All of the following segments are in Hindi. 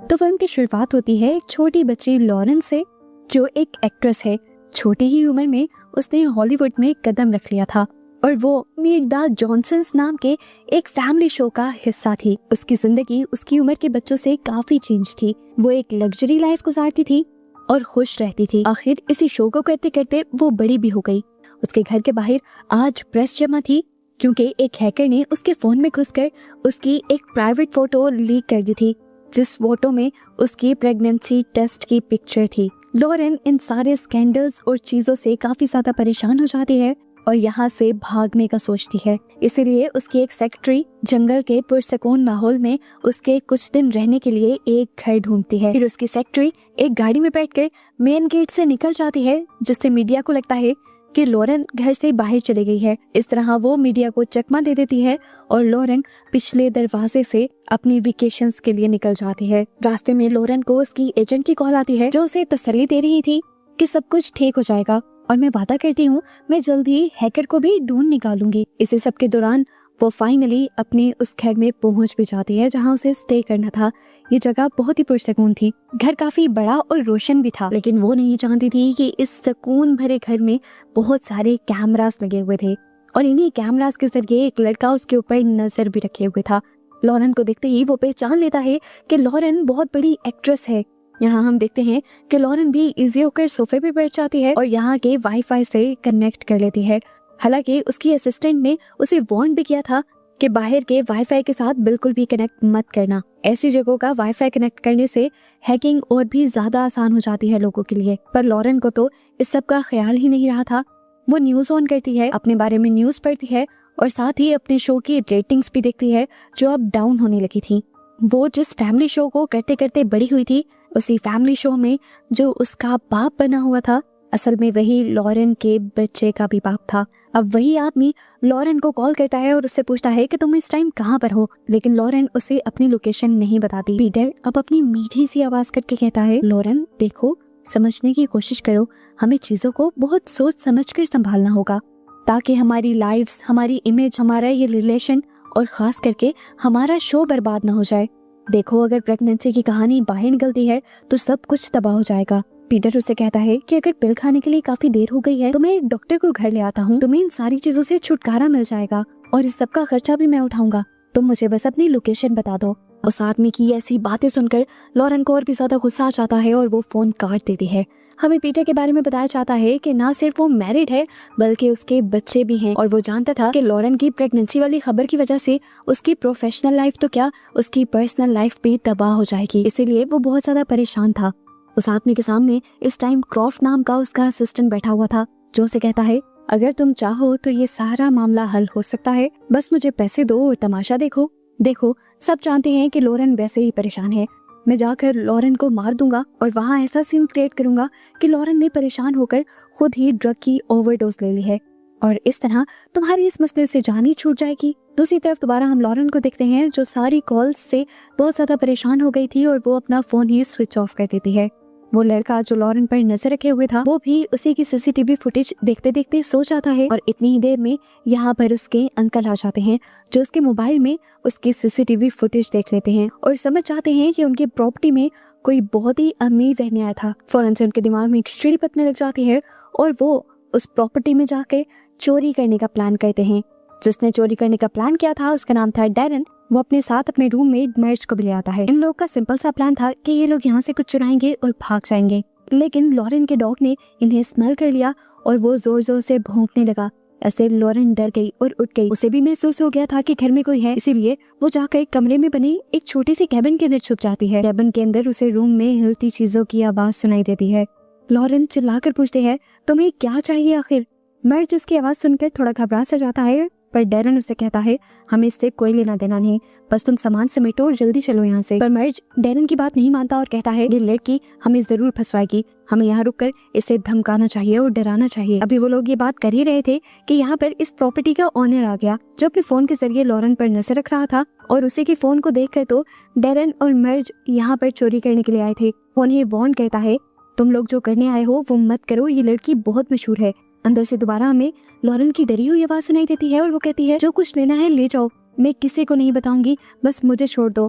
तो फिल्म की शुरुआत होती है एक छोटी बच्ची लॉरेन से, जो एक एक्ट्रेस है। छोटी ही उम्र में उसने हॉलीवुड में कदम रख लिया था और वो मीट द जॉनसन्स नाम के एक फैमिली शो का हिस्सा थी। उसकी जिंदगी उसकी उम्र के बच्चों से काफी चेंज थी। वो एक लग्जरी लाइफ गुजारती थी और खुश रहती थी। आखिर इसी शो को करते करते वो बड़ी भी हो गई। उसके घर के बाहर आज प्रेस जमा थी क्योंकि एक हैकर ने उसके फोन में घुसकर उसकी एक प्राइवेट फोटो लीक कर दी थी, जिस फोटो में उसकी प्रेगनेंसी टेस्ट की पिक्चर थी। लॉरेन इन सारे स्कैंडल्स और चीजों से काफी ज्यादा परेशान हो जाती है और यहाँ से भागने का सोचती है। इसीलिए उसकी एक सेक्रेटरी जंगल के पुरसकून माहौल में उसके कुछ दिन रहने के लिए एक घर ढूंढती है। फिर उसकी सेक्रेटरी एक गाड़ी में बैठकर मेन गेट से निकल जाती है, जिससे मीडिया को लगता है कि लॉरेन घर से बाहर चली गई है। इस तरह वो मीडिया को चकमा दे देती है और लॉरेन पिछले दरवाजे से अपनी वेकेशंस के लिए निकल जाती है। रास्ते में लॉरेन को उसकी एजेंट की कॉल आती है, जो उसे तसल्ली दे रही थी कि सब कुछ ठीक हो जाएगा और मैं वादा करती हूँ मैं जल्द ही हैकर को भी ढूंढ निकालूंगी। इसी सब के दौरान वो फाइनली अपने उस घर में पहुंच भी जाती है जहां उसे स्टे करना था। ये जगह बहुत ही पुरसकून थी। घर काफी बड़ा और रोशन भी था, लेकिन वो नहीं जानती थी कि इस सुकून भरे घर में बहुत सारे कैमरास लगे हुए थे और इन्हीं कैमरास के जरिए एक लड़का उसके ऊपर नजर भी रखे हुए था। लॉरेन को देखते ही वो पहचान लेता है कि लॉरेन बहुत बड़ी एक्ट्रेस है। यहाँ हम देखते हैं कि लॉरेन भी इजी होकर सोफे पे बैठ जाती है और यहाँ के वाईफाई से कनेक्ट कर लेती है। हालांकि उसकी असिस्टेंट ने उसे वार्न भी किया था कि बाहर के वाईफाई के साथ बिल्कुल भी कनेक्ट मत करना। ऐसी जगहों का वाईफाई कनेक्ट करने से हैकिंग और भी ज्यादा आसान हो जाती है लोगों के लिए। पर लॉरेन को तो इस सब का ख्याल ही नहीं रहा था। वो न्यूज ऑन करती है, अपने बारे में न्यूज पढ़ती है और साथ ही अपने शो की रेटिंग्स भी देखती है, जो अब डाउन होने लगी थी। वो जिस फैमिली शो को करते करते बड़ी हुई थी, उसी फैमिली शो में जो उसका बाप बना हुआ था, असल में वही लॉरेन के बच्चे का भी बाप था। अब वही आदमी लॉरेन को कॉल करता है और उससे पूछता है कि तुम इस टाइम कहाँ पर हो, लेकिन लॉरेन उसे अपनी लोकेशन नहीं बताती। पीटर अब अपनी मीठी सी आवाज करके कहता है, लॉरेन देखो, समझने की कोशिश करो, हमें चीजों को बहुत सोच समझ कर संभालना होगा ताकि हमारी लाइव्स, हमारी इमेज, हमारा ये रिलेशन और खास करके हमारा शो बर्बाद ना हो जाए। देखो, अगर प्रेगनेंसी की कहानी बाहर निकलती है तो सब कुछ तबाह हो जाएगा। पीटर उसे कहता है कि अगर पिल खाने के लिए काफी देर हो गई है तो मैं एक डॉक्टर को घर ले आता हूँ, तुम्हें इन सारी चीजों से छुटकारा मिल जाएगा और इस सब का खर्चा भी मैं उठाऊंगा, तुम मुझे बस अपनी लोकेशन बता दो। उस आदमी की ऐसी बातें सुनकर लॉरेन को और भी ज्यादा गुस्सा आ जाता है और वो फोन काट देती है। हमें पीटर के बारे में बताया जाता है कि ना सिर्फ वो मैरिड है बल्कि उसके बच्चे भी हैं और वो जानता था कि लॉरेन की प्रेगनेंसी वाली खबर की वजह से उसकी प्रोफेशनल लाइफ तो क्या, उसकी पर्सनल लाइफ भी तबाह हो जाएगी। इसीलिए वो बहुत ज्यादा परेशान था। उस आदमी के सामने इस टाइम क्रॉफ्ट नाम का उसका असिस्टेंट बैठा हुआ था, जो उसे कहता है, अगर तुम चाहो तो ये सारा मामला हल हो सकता है, बस मुझे पैसे दो और तमाशा देखो। देखो, सब जानते हैं कि लॉरेन वैसे ही परेशान है, मैं जाकर लॉरेन को मार दूंगा और वहाँ ऐसा सीन क्रिएट करूंगा कि लॉरेन ने परेशान होकर खुद ही ड्रग की ओवरडोज ले ली है और इस तरह तुम्हारी इस मसले से जान ही छूट जाएगी। दूसरी तरफ दोबारा हम लॉरेन को देखते हैं, जो सारी कॉल्स से बहुत ज्यादा परेशान हो गई थी और वो अपना फोन ही स्विच ऑफ कर देती है। वो लड़का जो लॉरेन पर नजर रखे हुए था, वो भी उसी की सीसीटीवी फुटेज देखते देखते सो जाता है और इतनी ही देर में यहाँ पर उसके अंकल आ जाते हैं, जो उसके मोबाइल में उसकी सीसीटीवी फुटेज देख लेते हैं और समझ जाते हैं कि उनकी प्रॉपर्टी में कोई बहुत ही अमीर रहने आया था। फौरन से उनके दिमाग में एक चिड़ी पकने लग जाती है और वो उस प्रॉपर्टी में जाकर चोरी करने का प्लान करते हैं। जिसने चोरी करने का प्लान किया था उसका नाम था डैरन। वो अपने साथ अपने रूममेट मर्ज को भी ले आता है। इन लोगों का सिंपल सा प्लान था कि ये लोग यहाँ से कुछ चुराएंगे और भाग जाएंगे, लेकिन लॉरेन के डॉग ने इन्हें स्मेल कर लिया और वो जोर जोर से भौंकने लगा। ऐसे लॉरेन डर गई और उठ गई। उसे भी महसूस हो गया था कि घर में कोई है, इसीलिए वो जाकर कमरे में बने एक छोटी सी कैबिन के अंदर छुप जाती है। कैबिन के अंदर उसे रूम में हिलती चीजों की आवाज सुनाई देती है। लॉरेन चिल्लाकर पूछते हैं, तुम्हें क्या चाहिए आखिर? मर्ज उसकी आवाज सुनकर थोड़ा घबरा सा जाता है, पर डैरन उसे कहता है, हमें इससे कोई लेना देना नहीं, बस तुम सामान समेटो और जल्दी चलो यहाँ से। पर मर्ज डैरन की बात नहीं मानता और कहता है, ये लड़की हमें जरूर फंसवाएगी, हमें यहाँ रुककर इसे धमकाना चाहिए और डराना चाहिए। अभी वो लोग ये बात कर ही रहे थे कि यहाँ पर इस प्रॉपर्टी का ओनर आ गया, जो अपने फोन के जरिए लॉरेन पर नजर रख रहा था और उसी के फोन को देखकर तो डैरन और मर्ज यहाँ पर चोरी करने के लिए आए थे। वो उन्हें वार्न करता है, तुम लोग जो करने आए हो वो मत करो, ये लड़की बहुत मशहूर है। अंदर से दोबारा हमें लॉरेन की डरी हुई आवाज सुनाई देती है और वो कहती है, जो कुछ लेना है ले जाओ, मैं किसी को नहीं बताऊंगी, बस मुझे छोड़ दो।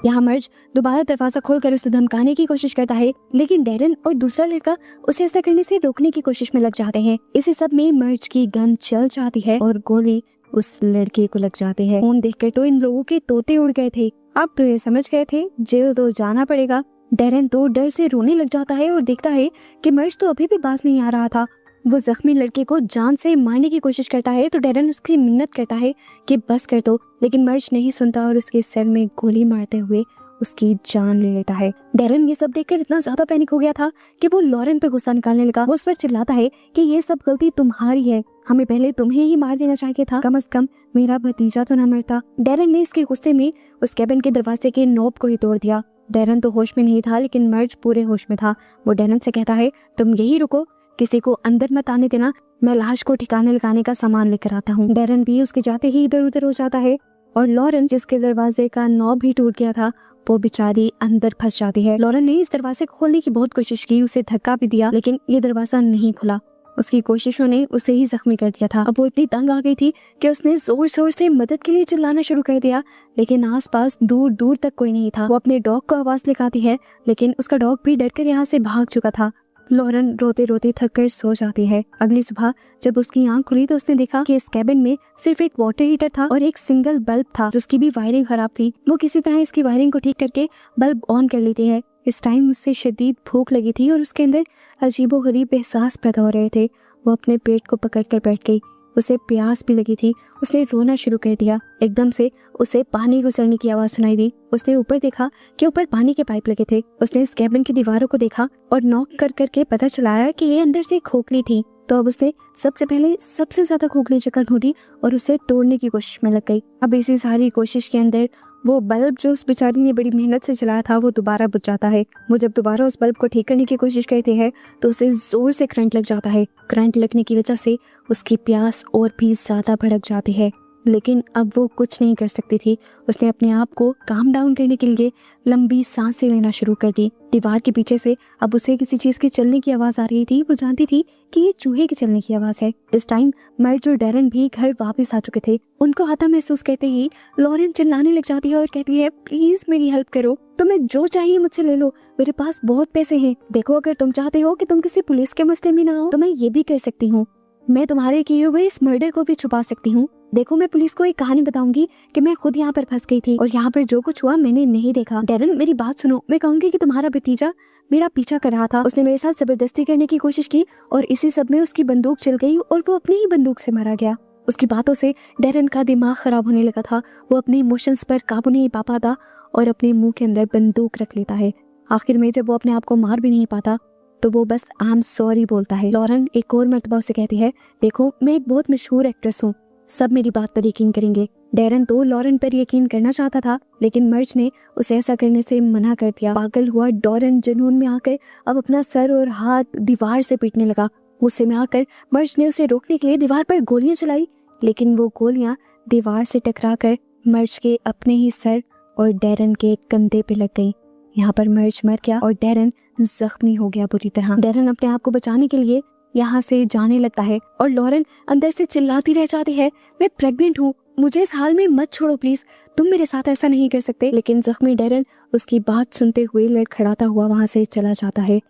यहाँ मर्ज दोबारा दरवाजा खोलकर उसे धमकाने की कोशिश करता है, लेकिन डैरन और दूसरा लड़का उसे ऐसा करने से रोकने की कोशिश में लग जाते हैं। इसी सब में मर्ज की गन चल जाती है और गोली उस लड़के को लग जाती है। खून देखकर तो इन लोगों के तोते उड़ गए थे। अब तो ये समझ गए थे जेल तो जाना पड़ेगा। डैरन तो डर से रोने लग जाता है और देखता है कि मर्ज तो अभी भी पास नहीं आ रहा था। वो जख्मी लड़के को जान से मारने की कोशिश करता है तो डैरन उसकी मिन्नत करता है कि बस कर दो, लेकिन मर्ज नहीं सुनता और उसके सर में गोली मारते हुए उसकी जान ले लेता है। डैरन ये सब देखकर इतना ज्यादा पैनिक हो गया था कि वो लॉरेन पे गुस्सा निकालने लगा। वो उस पर चिल्लाता है कि ये सब गलती तुम्हारी है, हमें पहले तुम्हें ही मार देना चाहिए था, कम से कम मेरा भतीजा तो न मरता। डैरन ने इसके गुस्से में उस कैबिन के दरवाजे के नॉब को ही तोड़ दिया। डैरन तो होश में नहीं था, लेकिन मर्ज पूरे होश में था। वो डैरन से कहता है, तुम यही रुको, किसी को अंदर मत आने देना, मैं लाश को ठिकाने लगाने का सामान लेकर आता हूँ। डैरन भी उसके जाते ही इधर उधर हो जाता है और लॉरेन, जिसके दरवाजे का नॉब भी टूट गया था, वो बेचारी अंदर फंस जाती है। लॉरेन ने इस दरवाजे को खोलने की बहुत कोशिश की, उसे धक्का भी दिया, लेकिन ये दरवाजा नहीं खुला। उसकी कोशिशों ने उसे ही जख्मी कर दिया था। अब वो इतनी तंग आ गई थी कि उसने जोर जोर से मदद के लिए चिल्लाना शुरू कर दिया, लेकिन आसपास दूर दूर तक कोई नहीं था। वो अपने डॉग को आवाज लगाती है, लेकिन उसका डॉग भी डर कर यहाँ से भाग चुका था। लॉरेन रोते रोते थक कर सो जाती है। अगली सुबह जब उसकी आंख खुली तो उसने देखा कि इस कैबिन में सिर्फ एक वाटर हीटर था और एक सिंगल बल्ब था, जिसकी भी वायरिंग खराब थी। वो किसी तरह इसकी वायरिंग को ठीक करके बल्ब ऑन कर लेती है। इस टाइम उससे शदीद भूख लगी थी और उसके अंदर अजीबोगरीब एहसास पैदा हो रहे थे। वो अपने पेट को पकड़ कर बैठ गई। उसे प्यास भी लगी थी। उसने रोना शुरू कर दिया। एकदम से उसे पानी गुजरने की आवाज सुनाई दी। उसने ऊपर देखा कि ऊपर पानी के पाइप लगे थे। उसने इस कैबिन की दीवारों को देखा और नॉक कर करके पता चलाया कि ये अंदर से खोखली थी। तो अब उसने सबसे पहले सबसे ज्यादा खोखली जगह ढूंढी और उसे तोड़ने की कोशिश में लग गई। अब इसी सारी कोशिश के अंदर वो बल्ब जो उस बेचारी ने बड़ी मेहनत से चलाया था वो दोबारा बुझ जाता है। वो जब दोबारा उस बल्ब को ठीक करने की कोशिश करते हैं तो उसे जोर से करंट लग जाता है। करंट लगने की वजह से उसकी प्यास और भी ज्यादा भड़क जाती है, लेकिन अब वो कुछ नहीं कर सकती थी। उसने अपने आप को काम डाउन करने के लिए लंबी सांसें लेना शुरू कर दी। दीवार के पीछे से अब उसे किसी चीज के चलने की आवाज आ रही थी। वो जानती थी कि ये चूहे के चलने की आवाज है। इस टाइम मर्ज और डैरन भी घर वापस आ चुके थे। उनको आता महसूस करते ही लॉरेन चिल्लाने लग जाती है और कहती है, प्लीज मेरी हेल्प करो, तुम्हें जो चाहिए मुझसे ले लो, मेरे पास बहुत पैसे हैं। देखो, अगर तुम चाहते हो कि तुम किसी पुलिस के मसले में ना हो तो मैं ये भी कर सकती हूँ। मैं तुम्हारे किए हुए इस मर्डर को भी छुपा सकती हूँ। देखो, मैं पुलिस को एक कहानी बताऊंगी कि मैं खुद यहाँ पर फंस गई थी और यहाँ पर जो कुछ हुआ मैंने नहीं देखा। डैरन, मेरी बात सुनो। मैं कहूंगी कि तुम्हारा भतीजा मेरा पीछा कर रहा था। उसने मेरे साथ जबरदस्ती करने की कोशिश की और इसी सब में उसकी बंदूक चल गई और वो अपनी ही बंदूक से मारा गया। उसकी बातों से डैरन का दिमाग खराब होने लगा था। वो अपने इमोशंस पर काबू नहीं पा पाता और अपने मुंह के अंदर बंदूक रख लेता है। आखिर में जब वो अपने आप को मार भी नहीं पाता तो वो बस आई एम सॉरी बोलता है। लॉरेन एक और मर्तबा उसे कहती है, देखो, मैं एक बहुत मशहूर एक्ट्रेस हूँ, सब मेरी बात पर यकीन करेंगे। डैरन तो लॉरेन पर यकीन करना चाहता था, लेकिन मर्ज ने उसे ऐसा करने से मना कर दिया। पागल हुआ डॉरेन जुनून में आकर अब अपना सर और हाथ दीवार से पीटने लगा। गुस्से में आकर मर्ज ने उसे रोकने के लिए दीवार पर गोलियां चलाई, लेकिन वो गोलियां दीवार से टकराकर मर्ज के अपने ही सर और डैरन के कंधे पे लग गई। यहाँ पर मर्ज मर गया और डैरन जख्मी हो गया बुरी तरह। डैरन अपने आप को बचाने के लिए यहाँ से जाने लगता है और लॉरेन अंदर से चिल्लाती रह जाती है, मैं प्रेग्नेंट हूँ, मुझे इस हाल में मत छोड़ो प्लीज, तुम मेरे साथ ऐसा नहीं कर सकते। लेकिन जख्मी डैरन उसकी बात सुनते हुए लड़खड़ाता हुआ वहां से चला जाता है।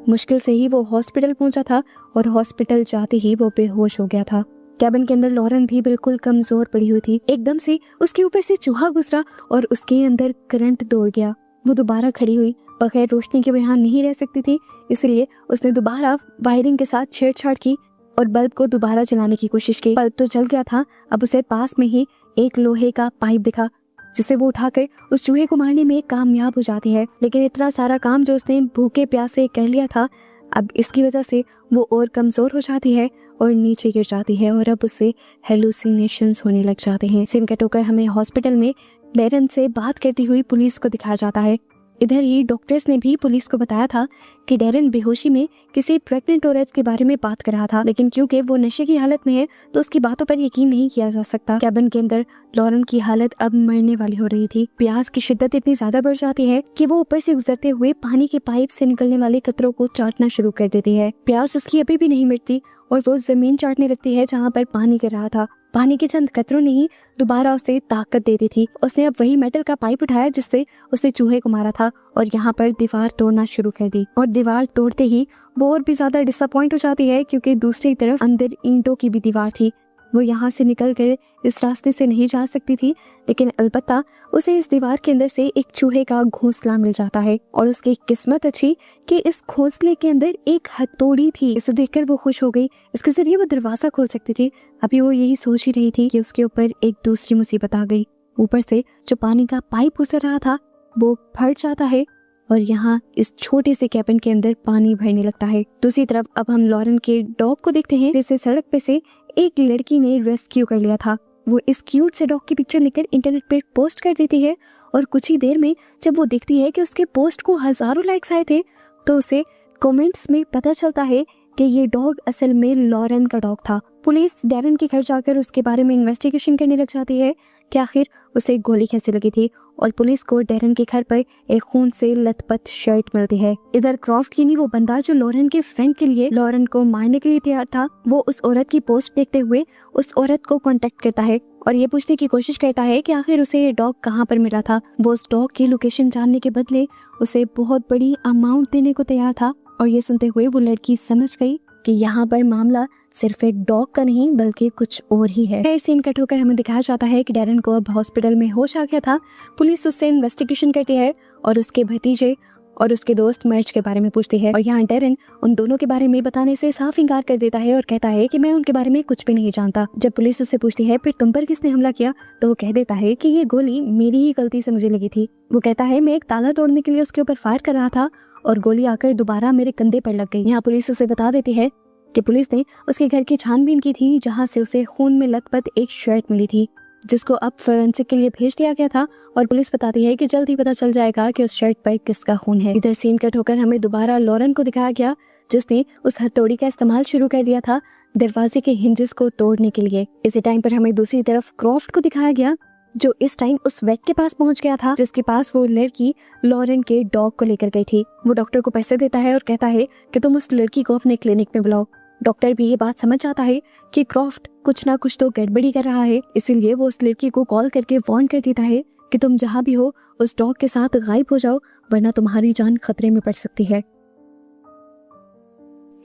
मुश्किल से ही वो हॉस्पिटल पहुंचा था और हॉस्पिटल जाते ही वो बेहोश हो गया था। कैबिन के अंदर लॉरेन भी बिल्कुल कमजोर पड़ी हुई थी। एकदम से उसके ऊपर से चूहा गुजरा और उसके अंदर करंट दौड़ गया। वो दोबारा खड़ी हुई, बगैर रोशनी के वहाँ नहीं रह सकती थी, इसलिए उसने दोबारा वायरिंग के साथ छेड़छाड़ की और बल्ब को दोबारा जलाने की कोशिश की। बल्ब तो जल गया था। अब उसे पास में ही एक लोहे का पाइप दिखा, जिसे वो उठाकर उस चूहे को मारने में कामयाब हो जाती है। लेकिन इतना सारा काम जो उसने भूखे प्यासे कर लिया था, अब इसकी वजह से वो और कमजोर हो जाती है और नीचे गिर जाती है और अब उसे हेलुसिनेशंस होने लग जाते हैं। सीन कट होकर हमें हॉस्पिटल में डैरन से बात करती हुई पुलिस को दिखाया जाता है। इधर ही डॉक्टर्स ने भी पुलिस को बताया था कि डैरन बेहोशी में किसी प्रेग्नेंट औरत के बारे में बात कर रहा था, लेकिन क्योंकि वो नशे की हालत में है तो उसकी बातों पर यकीन नहीं किया जा सकता। कैबिन के अंदर लॉरेन की हालत अब मरने वाली हो रही थी। प्यास की शिद्दत इतनी ज्यादा बढ़ जाती है कि वो ऊपर से गुजरते हुए पानी के पाइप से निकलने वाले कतरों को चाटना शुरू कर देती है। प्यास उसकी अभी भी नहीं मिटती और वो जमीन चाटने लगती है जहाँ पर पानी गिर रहा था। पानी के चंद कतरों ने ही दोबारा उसे ताकत दे दी थी। उसने अब वही मेटल का पाइप उठाया जिससे उसने चूहे को मारा था और यहाँ पर दीवार तोड़ना शुरू कर दी। और दीवार तोड़ते ही वो और भी ज्यादा डिसअपॉइंट हो जाती है क्योंकि दूसरी तरफ अंदर ईंटों की भी दीवार थी। वो यहाँ से निकलकर इस रास्ते से नहीं जा सकती थी, लेकिन अलबत्ता उसे इस दीवार के अंदर से एक चूहे का घोंसला मिल जाता है और उसकी किस्मत अच्छी कि इस घोंसले के अंदर एक हथौड़ी थी। इसे देखकर वो खुश हो गई, इसके जरिए वो दरवाजा खोल सकती थी। अभी वो यही सोच ही रही थी कि उसके ऊपर एक दूसरी मुसीबत आ गई। ऊपर से जो पानी का पाइप गुजर रहा था वो फट जाता है और यहाँ इस छोटे से कैबिन के अंदर पानी भरने लगता है। दूसरी तरफ अब हम लॉरेन के डॉग को देखते हैं जिसे सड़क पे से एक लड़की ने रेस्क्यू कर लिया था। वो इस क्यूट से डॉग की पिक्चर लेकर इंटरनेट पे पोस्ट कर देती है और कुछ ही देर में जब वो देखती है कि उसके पोस्ट को हजारों लाइक्स आए थे तो उसे कमेंट्स में पता चलता है कि ये डॉग असल में लॉरेन का डॉग था। पुलिस डैरन के घर जाकर उसके बारे में इन्वेस्टिगेशन करने लग जाती है कि आखिर उसे गोली कैसे लगी थी और पुलिस को डैरन के घर पर एक खून से लथपथ शर्ट मिलती है। इधर क्रॉफ्ट यानी वो बंदा जो लॉरेन के फ्रेंड के लिए लॉरेन को मारने के लिए तैयार था, वो उस औरत की पोस्ट देखते हुए उस औरत को कांटेक्ट करता है और ये पूछने की कोशिश करता है कि आखिर उसे ये डॉग कहाँ पर मिला था। वो उस डॉग की लोकेशन जानने के बदले उसे बहुत बड़ी अमाउंट देने को तैयार था और ये सुनते हुए वो लड़की समझ गई कि यहाँ पर मामला सिर्फ एक डॉग का नहीं बल्कि कुछ और ही है। फिर सीन कट होकर हमें दिखाया जाता है कि डैरन को अब हॉस्पिटल में होश आ गया था। पुलिस उससे इन्वेस्टिगेशन करती है और उसके भतीजे और उसके दोस्त मर्च के बारे में पूछती है और यहाँ डैरन उन दोनों के बारे में बताने से साफ इंकार कर देता है और कहता है कि मैं उनके बारे में कुछ भी नहीं जानता। जब पुलिस उससे पूछती है फिर तुम पर किसने हमला किया, तो वो कह देता है कि ये गोली मेरी ही गलती से मुझे लगी थी। वो कहता है मैं एक ताला तोड़ने के लिए उसके ऊपर फायर कर रहा था और गोली आकर दोबारा मेरे कंधे पर लग गई। यहाँ पुलिस उसे बता देती है कि पुलिस ने उसके घर की छानबीन की थी जहाँ से उसे खून में लथपथ एक शर्ट मिली थी जिसको अब फोरेंसिक के लिए भेज दिया गया था और पुलिस बताती है कि जल्द ही पता चल जाएगा कि उस शर्ट पर किसका खून है। इधर सीन कट होकर हमें दोबारा लॉरेन को दिखाया गया जिसने उस हथौड़ी का इस्तेमाल शुरू कर दिया था दरवाजे के हिंजेस को तोड़ने के लिए। इसी टाइम पर हमें दूसरी तरफ क्रॉफ्ट को दिखाया गया जो इस टाइम उस वेट के पास पहुंच गया था जिसके पास वो लड़की लॉरेन के डॉग को लेकर गई थी। वो डॉक्टर को पैसे देता है और कहता है कि तुम उस लड़की को अपने क्लिनिक में बुलाओ। डॉक्टर भी ये बात समझ जाता है कि क्रॉफ्ट कुछ ना कुछ तो गड़बड़ी कर रहा है, इसीलिए वो उस लड़की को कॉल करके वार्न कर देता है कि तुम जहाँ भी हो उस डॉग के साथ गायब हो जाओ वरना तुम्हारी जान खतरे में पड़ सकती है।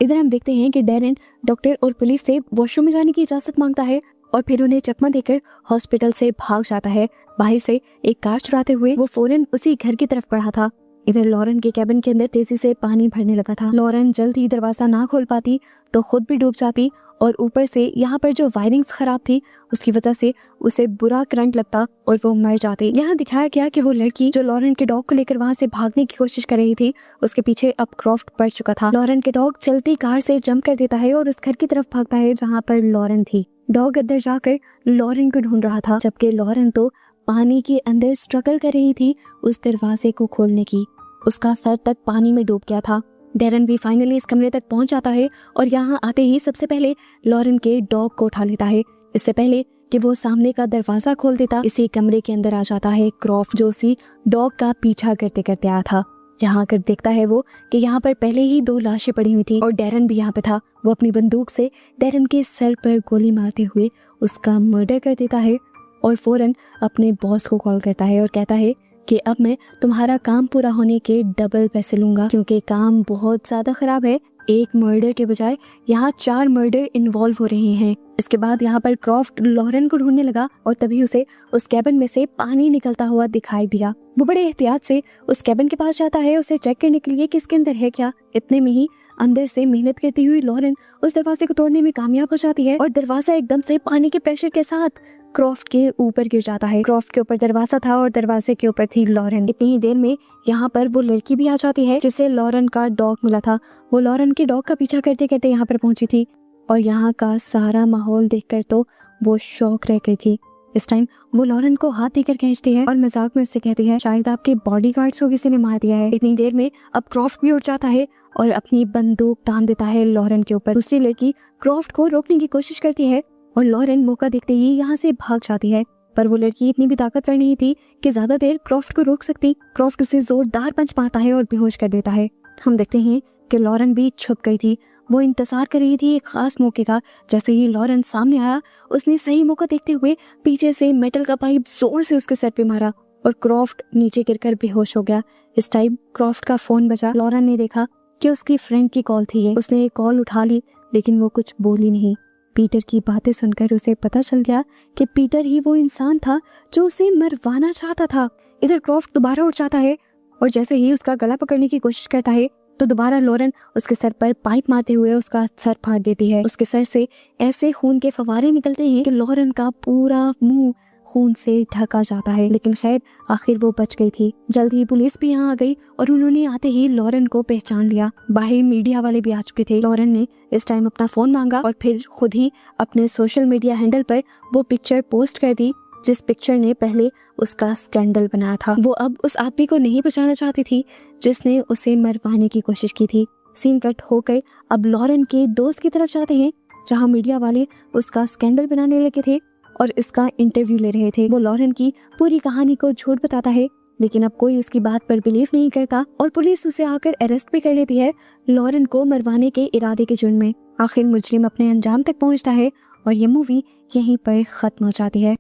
इधर हम देखते हैं कि डैरन डॉक्टर और पुलिस से वॉशरूम में जाने की इजाजत मांगता है और फिर उन्हें चकमा देकर हॉस्पिटल से भाग जाता है। बाहर से एक कार चुराते हुए वो फौरन उसी घर की तरफ बढ़ा था। इधर लॉरेन के कैबिन के अंदर तेजी से पानी भरने लगा था। लॉरेन जल्द ही दरवाजा ना खोल पाती तो खुद भी डूब जाती और ऊपर से यहाँ पर जो वायरिंग्स खराब थी उसकी वजह से उसे बुरा करंट लगता और वो मर जाती। यहाँ दिखाया गया कि वो लड़की जो लॉरेन के डॉग को लेकर वहाँ से भागने की कोशिश कर रही थी उसके पीछे अब क्रॉफ्ट पड़ चुका था। लॉरेन के डॉग चलती कार से जंप कर देता है और उस घर की तरफ भागता है जहाँ पर लॉरेन थी। डॉग अंदर जाकर लॉरेन को ढूंढ रहा था जबकि लॉरेन तो पानी के अंदर स्ट्रगल कर रही थी उस दरवाजे को खोलने की। उसका सर तक पानी में डूब गया था। डैरन भी फाइनली इस कमरे तक पहुंच जाता है और यहाँ आते ही सबसे पहले लॉरेन के डॉग को उठा लेता है। इससे पहले कि वो सामने का दरवाजा खोल देता इसी कमरे के अंदर आ जाता है क्रॉफ्ट जो उसी डॉग का पीछा करते करते आया था। यहाँ आकर देखता है वो कि यहाँ पर पहले ही 2 लाशें पड़ी हुई थी और डैरन भी यहाँ पे था। वो अपनी बंदूक से डैरन के सर पर गोली मारते हुए उसका मर्डर कर देता है और फौरन अपने बॉस को कॉल करता है और कहता है कि अब मैं तुम्हारा काम पूरा होने के डबल पैसे लूंगा क्योंकि काम बहुत ज्यादा खराब है। एक मर्डर के बजाय यहाँ 4 मर्डर इन्वॉल्व हो रहे हैं। इसके बाद यहाँ पर क्रॉफ्ट लॉरेन को ढूंढने लगा और तभी उसे उस कैबिन में से पानी निकलता हुआ दिखाई दिया। वो बड़े एहतियात से उस कैबिन के पास जाता है उसे चेक करने के लिए कि इसके अंदर है क्या। इतने में ही अंदर से मेहनत करती हुई लॉरेन उस दरवाजे को तोड़ने में कामयाब हो जाती है और दरवाजा एकदम से पानी के प्रेशर के साथ क्रॉफ्ट के ऊपर गिर जाता है। क्रॉफ्ट के ऊपर दरवाजा था और दरवाजे के ऊपर थी लॉरेन। इतनी ही देर में यहाँ पर वो लड़की भी आ जाती है जिसे लॉरेन का डॉग मिला था। वो लॉरेन के डॉग का पीछा करते करते यहाँ पर पहुंची थी और यहाँ का सारा माहौल देखकर तो वो शॉक रह गई थी। इस टाइम वो लॉरेन को हाथ देकर खींचती है और मजाक में उससे कहती है शायद आपके बॉडीगार्ड्स को किसी ने मार दिया है। इतनी देर में अब क्रॉफ्ट भी उठ जाता है और अपनी बंदूक तान देता है लॉरेन के ऊपर। दूसरी लड़की क्रॉफ्ट को रोकने की कोशिश करती है और लॉरेन मौका देखते ही यहाँ से भाग जाती है, पर वो लड़की इतनी भी ताकतवर नहीं थी कि ज्यादा देर क्रॉफ्ट को रोक सकती। क्रॉफ्ट उसे जोरदार पंच मारता है और बेहोश कर देता है। हम देखते हैं कि लॉरेन भी छुप गई थी। वो इंतजार कर रही थी एक खास मौके का। जैसे ही लॉरेंस सामने आया, उसने सही मौका देखते हुए पीछे से मेटल का पाइप जोर से उसके सर पे मारा और क्रॉफ्ट नीचे गिरकर बेहोश हो गया। इस टाइम क्रॉफ्ट का फोन बजा। लॉरेन ने देखा कि उसकी फ्रेंड की कॉल थी ये। उसने कॉल उठा ली, लेकिन वो कुछ बोली नहीं। पीटर की बातें सुनकर उसे पता चल गया कि पीटर ही वो इंसान था जो उसे मरवाना चाहता था। इधर क्रॉफ्ट दोबारा उठ जाता है और जैसे ही उसका गला पकड़ने की कोशिश करता है तो दोबारा लॉरेन उसके सर पर पाइप मारते हुए उसका सर फाड़ देती है। उसके सर से ऐसे खून के फवारे निकलते हैं कि लॉरेन का पूरा मुंह खून से ढका जाता है। लेकिन खैर आखिर वो बच गई थी। जल्द ही पुलिस भी यहाँ आ गई और उन्होंने आते ही लॉरेन को पहचान लिया। बाहर मीडिया वाले भी आ चुके थे। लॉरेन ने इस टाइम अपना फोन मांगा और फिर खुद ही अपने सोशल मीडिया हैंडल पर वो पिक्चर पोस्ट कर दी जिस पिक्चर ने पहले उसका स्कैंडल बनाया था। वो अब उस आदमी को नहीं बचाना चाहती थी जिसने उसे मरवाने की कोशिश की थी। सीन कट होकर अब लॉरेन के दोस्त की तरफ जाते हैं जहाँ मीडिया वाले उसका स्कैंडल बनाने लगे थे और इसका इंटरव्यू ले रहे थे। वो लॉरेन की पूरी कहानी को झूठ बताता है, लेकिन अब कोई उसकी बात पर बिलीव नहीं करता और पुलिस उसे आकर अरेस्ट भी कर लेती है लॉरेन को मरवाने के इरादे के जुर्म में। आखिर मुजरिम अपने अंजाम तक पहुंचता है और ये मूवी यहीं पर खत्म हो जाती है।